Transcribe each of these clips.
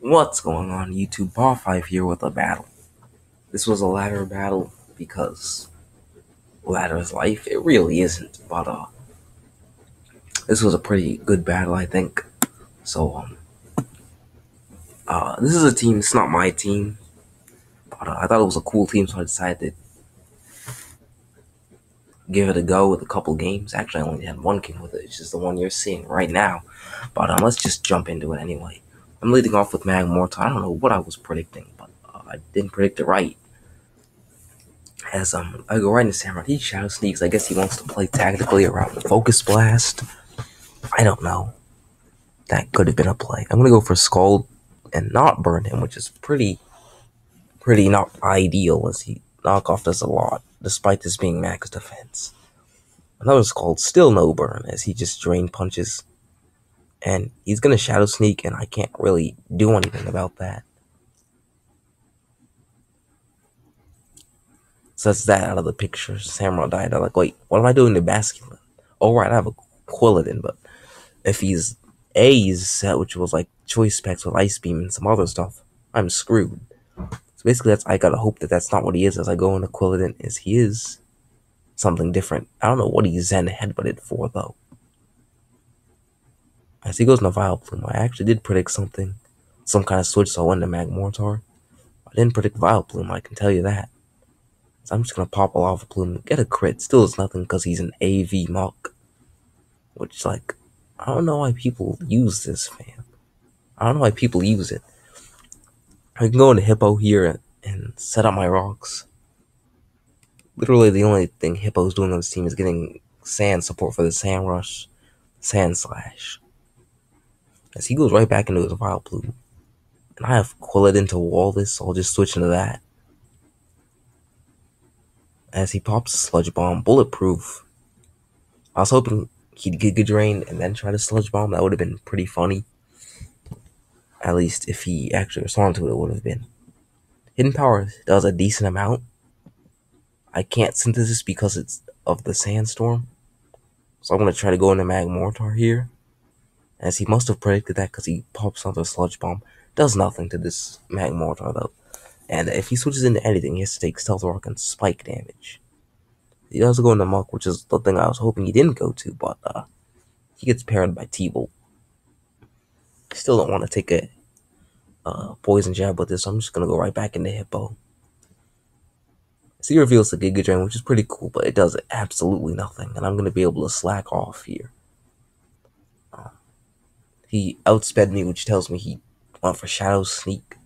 What's going on, YouTube? Bar 5 here with a battle. This was a ladder battle because ladder is life. It really isn't, but this was a pretty good battle, I think. So this is a team. It's not my team, but I thought it was a cool team, so I decided to give it a go with a couple games. Actually, I only had one game with it, which is the one you're seeing right now. But let's just jump into it anyway. I'm leading off with Mag Mortar. I don't know what I was predicting, but I didn't predict it right. As I go right into Samurai, he shadow sneaks. I guess he wants to play tactically around the Focus Blast. I don't know. That could have been a play. I'm gonna go for Scald and not burn him, which is pretty not ideal, as he knockoff does a lot, despite this being max defense. Another Scald, still no burn, as he just drain punches, and he's gonna shadow sneak, and I can't really do anything about that. So that's that out of the picture. Samurai died. I'm like, wait, what am I doing to Basculin? Oh, right, I have a Quilladin, but if he's A's set, which was like choice specs with Ice Beam and some other stuff, I'm screwed. So basically, I gotta hope that that's not what he is as I go into Quilladin, is he is something different. I don't know what he's Zen headbutted for, though. As he goes into Vileplume, I actually did predict something, some kind of switch, so I went to Magmortar. I didn't predict Vileplume, I can tell you that. So I'm just gonna pop a Lava Plume, get a crit. Still is nothing because he's an AV Muck. Which, like, I don't know why people use this, fam. I don't know why people use it. I can go into Hippo here and set up my rocks. Literally, the only thing Hippo's doing on this team is getting sand support for the Sand Rush, Sand Slash. As he goes right back into his Vileplume. And I have Quilladin to wall this, so I'll just switch into that. As he pops a Sludge Bomb, bulletproof. I was hoping he'd Giga Drain and then try to Sludge Bomb. That would have been pretty funny. At least if he actually responded to it, it would have been. Hidden Power does a decent amount. I can't synthesis because it's of the Sandstorm. So I'm going to try to go into Magmortar here. As he must have predicted that because he pops another Sludge Bomb. Does nothing to this Magmortar though. And if he switches into anything, he has to take Stealth Rock and Spike damage. He does go into Muck, which is the thing I was hoping he didn't go to, but he gets parried by T-Bolt. Still don't want to take a Poison Jab with this, so I'm just going to go right back into Hippo. So he reveals the Giga Drain, which is pretty cool, but it does absolutely nothing, and I'm going to be able to slack off here. He outsped me, which tells me he went for Shadow Sneak,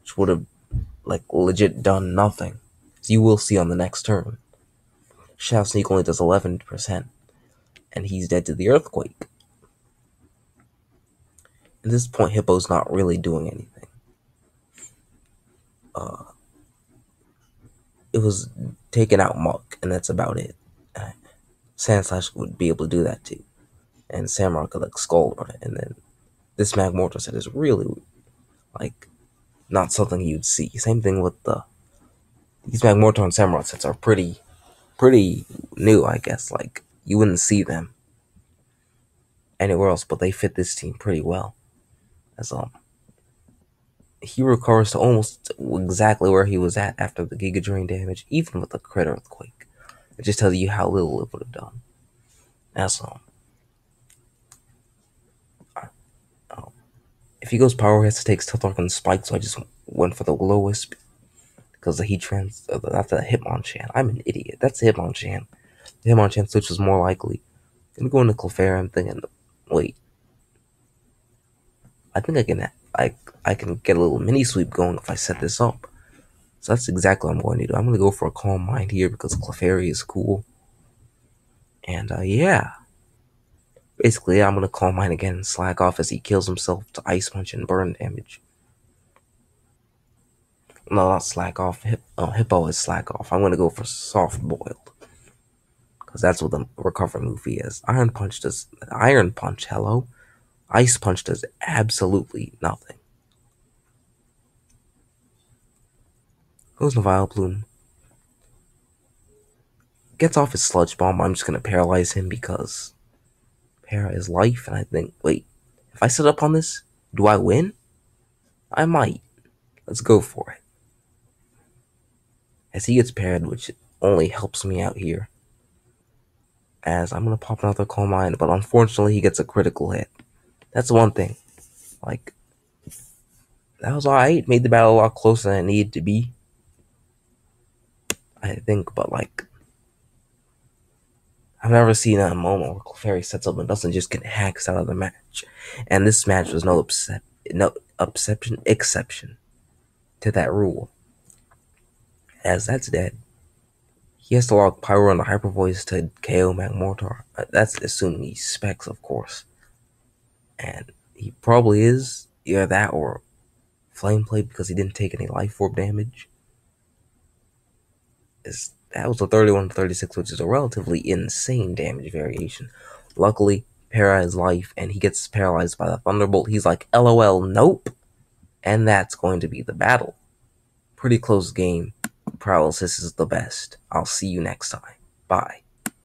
which would have, like, legit done nothing. As you will see on the next turn. Shadow Sneak only does 11%, and he's dead to the Earthquake. At this point, Hippo's not really doing anything. It was taking out Muck, and that's about it. Sand Slash would be able to do that too. And Samurai could like Scald on it, and then this Magmortar set is really like not something you'd see. Same thing with these Magmortar and Samurai sets are pretty new, I guess. Like you wouldn't see them anywhere else, but they fit this team pretty well. As he recovers to almost exactly where he was at after the Giga Drain damage, even with the crit Earthquake. It just tells you how little it would have done. As if he goes power, he has to take Stealth Rock and Spike, so I just went for the Glow-Wisp. Because the that's a Hitmonchan. I'm an idiot. That's a Hitmonchan. The Hitmonchan switch was more likely. I'm going to Clefairy, I'm thinking, wait. I think I can get a little mini sweep going if I set this up. So that's exactly what I'm going to do. I'm going to go for a Calm Mind here because Clefairy is cool. And yeah. Basically, I'm going to Calm Mind again and slack off as he kills himself to Ice Punch and burn damage. No, not slack off. Hippo is slack off. I'm going to go for Soft Boiled. Because that's what the recovery move is. Iron Punch, hello. Ice Punch does absolutely nothing. Goes to Vileplume. Gets off his Sludge Bomb. I'm just going to paralyze him because Para is life. And I think, wait, if I set up on this, do I win? I might. Let's go for it. As he gets paired, which only helps me out here. As I'm gonna pop another Calm Mind, but unfortunately he gets a critical hit. That's one thing. Like, that was alright. Made the battle a lot closer than it needed to be, I think, but like, I've never seen a moment where Clefairy sets up and doesn't just get hacks out of the match. And this match was no exception to that rule. As that's dead. He has to log Pyro and the Hyper Voice to KO Magmortar. That's assuming he's Specs, of course. And he probably is either that or Flame Plate because he didn't take any Life Orb damage. That was a 31-36, which is a relatively insane damage variation. Luckily, Para has life, and he gets paralyzed by the Thunderbolt. He's like, LOL, nope. And that's going to be the battle. Pretty close game. Paralysis is the best. I'll see you next time. Bye.